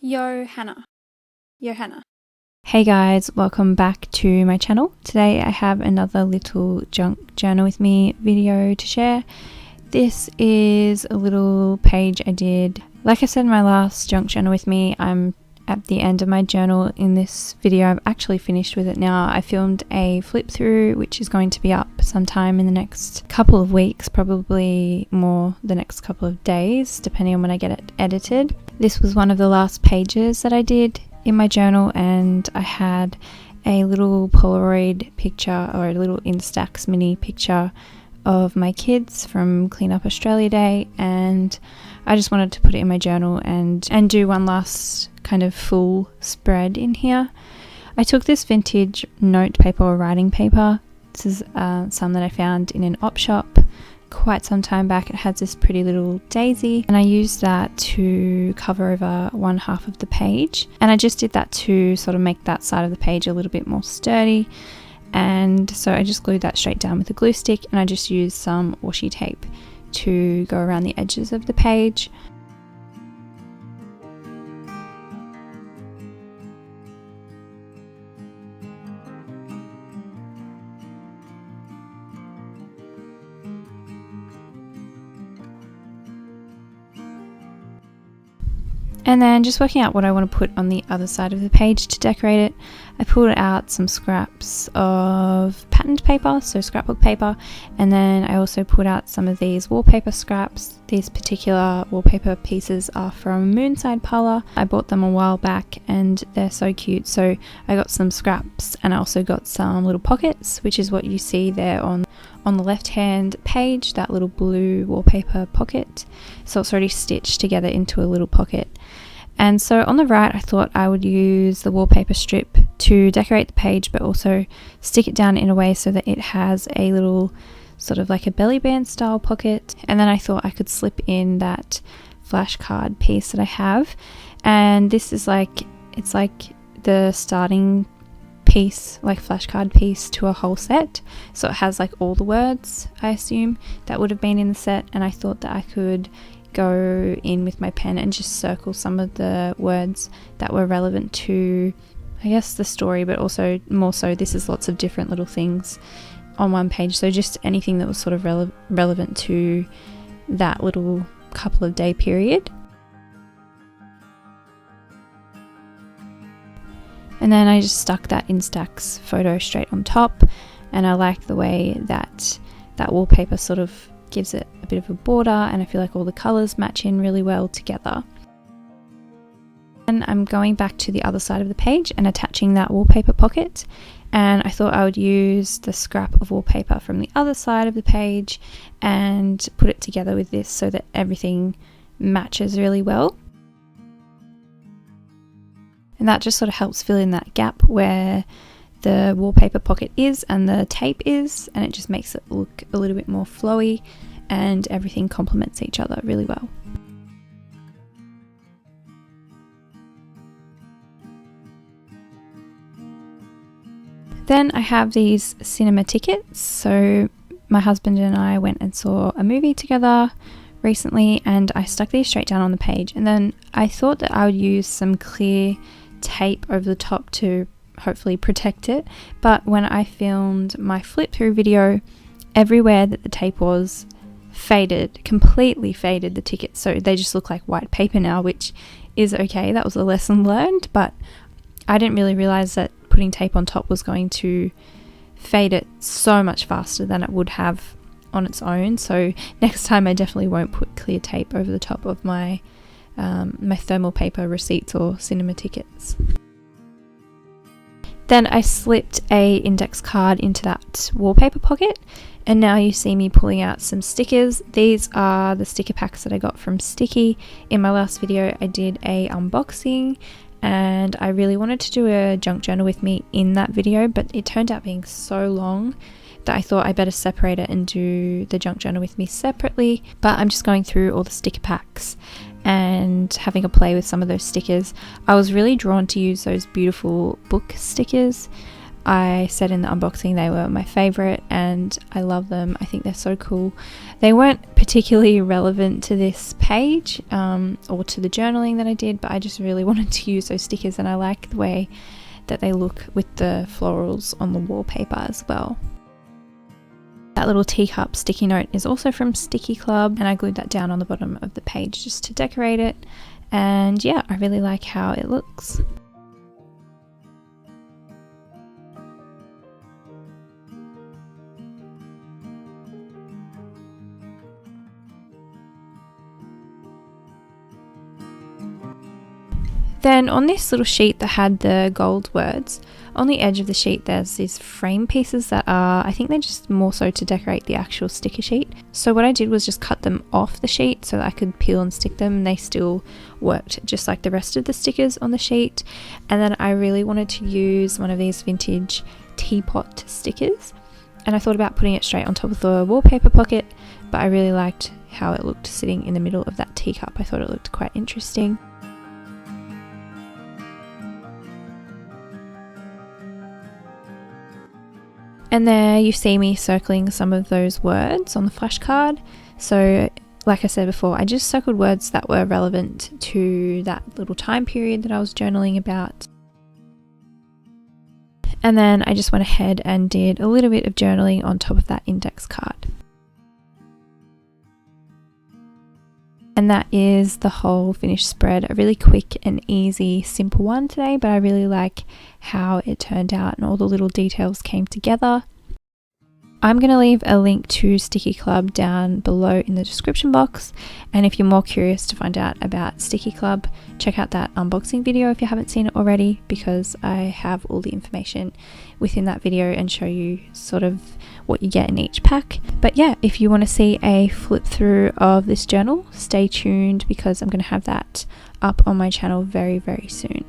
Johanna. Hey guys, welcome back to my channel. Today I have another little junk journal with me video to share. This is a little page I did. Like I said in my last junk journal with me, I'm at the end of my journal in this video. I've actually finished with it now. I filmed a flip through which is going to be up sometime in the next couple of weeks, probably more the next couple of days depending on when I get it edited. This was one of the last pages that I did in my journal, and I had a little Polaroid picture, or a little Instax mini picture of my kids from Clean Up Australia Day, and I just wanted to put it in my journal and do one last kind of full spread in here. I took this vintage note paper or writing paper. This is some that I found in an op shop quite some time back. It has this pretty little daisy, and I used that to cover over one half of the page, and I just did that to sort of make that side of the page a little bit more sturdy. And so I just glued that straight down with a glue stick, and I just used some washi tape to go around the edges of the page. And then just working out what I want to put on the other side of the page to decorate it, I pulled out some scraps of patterned paper, so scrapbook paper, and then I also pulled out some of these wallpaper scraps. These particular wallpaper pieces are from Moonside Parlour. I bought them a while back and they're so cute, so I got some scraps and I also got some little pockets, which is what you see there on the left hand page, that little blue wallpaper pocket. So it's already stitched together into a little pocket. And so on the right, I thought I would use the wallpaper strip to decorate the page, but also stick it down in a way so that it has a little sort of like a belly band style pocket. And then I thought I could slip in that flashcard piece that I have. And this is it's like the starting piece, like flashcard piece to a whole set. So it has like all the words, I assume, that would have been in the set. And I thought that I could go in with my pen and just circle some of the words that were relevant to, I guess, the story, but also more so this is lots of different little things on one page, so just anything that was sort of relevant to that little couple of day period. And then I just stuck that Instax photo straight on top, and I like the way that that wallpaper sort of gives it a bit of a border, and I feel like all the colours match in really well together. And I'm going back to the other side of the page and attaching that wallpaper pocket, and I thought I would use the scrap of wallpaper from the other side of the page and put it together with this so that everything matches really well. And that just sort of helps fill in that gap where the wallpaper pocket is and the tape is, and it just makes it look a little bit more flowy, and everything complements each other really well. Then I have these cinema tickets. So my husband and I went and saw a movie together recently, and I stuck these straight down on the page, and then I thought that I would use some clear tape over the top to hopefully protect it. But when I filmed my flip through video, everywhere that the tape was faded, completely faded the tickets, so they just look like white paper now, which is okay. That was a lesson learned, but I didn't really realize that putting tape on top was going to fade it so much faster than it would have on its own. So next time I definitely won't put clear tape over the top of my my thermal paper receipts or cinema tickets. Then I slipped a index card into that wallpaper pocket, and now you see me pulling out some stickers. These are the sticker packs that I got from STICKII. In my last video I did a unboxing, and I really wanted to do a junk journal with me in that video, but it turned out being so long that I thought I better separate it and do the junk journal with me separately. But I'm just going through all the sticker packs and having a play with some of those stickers. I was really drawn to use those beautiful book stickers. I said in the unboxing they were my favorite and I love them. I think they're so cool. They weren't particularly relevant to this page or to the journaling that I did, but I just really wanted to use those stickers, and I like the way that they look with the florals on the wallpaper as well. That little teacup sticky note is also from STICKII Club, and I glued that down on the bottom of the page just to decorate it. And yeah, I really like how it looks. Then on this little sheet that had the gold words, on the edge of the sheet there's these frame pieces that are, I think they're just more so to decorate the actual sticker sheet. So what I did was just cut them off the sheet so that I could peel and stick them, and they still worked just like the rest of the stickers on the sheet. And then I really wanted to use one of these vintage teapot stickers, and I thought about putting it straight on top of the wallpaper pocket, but I really liked how it looked sitting in the middle of that teacup. I thought it looked quite interesting. And there you see me circling some of those words on the flashcard. So like I said before, I just circled words that were relevant to that little time period that I was journaling about. And then I just went ahead and did a little bit of journaling on top of that index card. And that is the whole finished spread. A really quick and easy, simple one today, but I really like how it turned out and all the little details came together. I'm going to leave a link to STICKII Club down below in the description box, and if you're more curious to find out about STICKII Club, check out that unboxing video if you haven't seen it already, because I have all the information within that video and show you sort of what you get in each pack. But yeah, if you want to see a flip through of this journal, stay tuned because I'm going to have that up on my channel very, very soon.